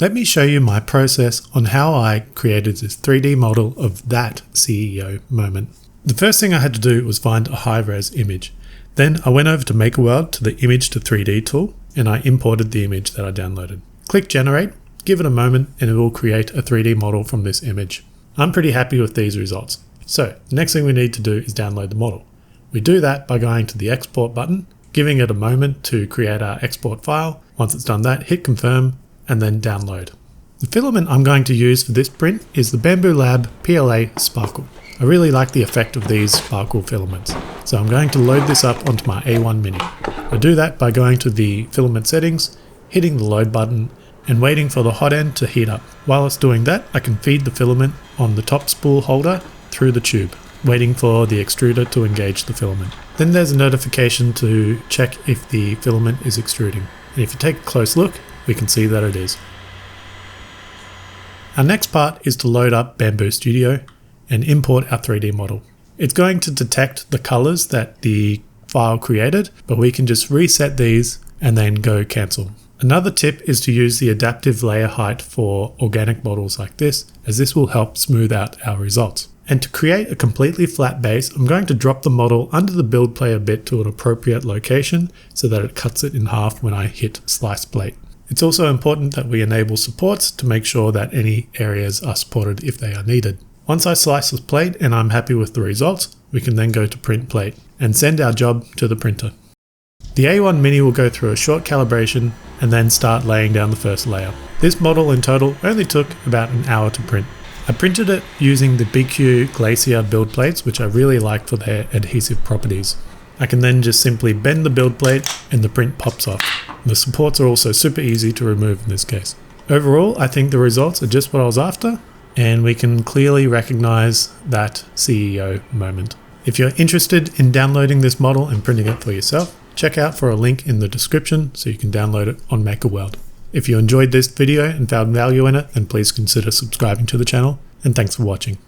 Let me show you my process on how I created this 3D model of that CEO moment. The first thing I had to do was find a high-res image. Then I went over to MakerWorld to the Image to 3D tool and I imported the image that I downloaded. Click Generate, give it a moment and it will create a 3D model from this image. I'm pretty happy with these results. So the next thing we need to do is download the model. We do that by going to the Export button, giving it a moment to create our export file. Once it's done that, hit Confirm and then download. The filament I'm going to use for this print is the Bambu Lab PLA Sparkle. I really like the effect of these sparkle filaments, so I'm going to load this up onto my A1 Mini. I do that by going to the filament settings, hitting the load button and waiting for the hot end to heat up. While it's doing that, I can feed the filament on the top spool holder through the tube, waiting for the extruder to engage the filament. Then there's a notification to check if the filament is extruding. And if you take a close look, we can see that it is. Our next part is to load up Bambu Studio and import our 3D model. It's going to detect the colors that the file created, but we can just reset these and then go cancel. Another tip is to use the adaptive layer height for organic models like this, as this will help smooth out our results. And to create a completely flat base, I'm going to drop the model under the build player bit to an appropriate location so that it cuts it in half when I hit Slice Plate. It's also important that we enable supports to make sure that any areas are supported if they are needed. Once I slice this plate and I'm happy with the results, we can then go to Print Plate and send our job to the printer. The A1 Mini will go through a short calibration and then start laying down the first layer. This model in total only took about an hour to print. I printed it using the BQ Glacier build plates, which I really like for their adhesive properties. I can then just simply bend the build plate and the print pops off. The supports are also super easy to remove in this case. Overall, I think the results are just what I was after, and we can clearly recognize that CEO moment. If you're interested in downloading this model and printing it for yourself, check out for a link in the description so you can download it on MakerWorld. If you enjoyed this video and found value in it, then please consider subscribing to the channel, and thanks for watching.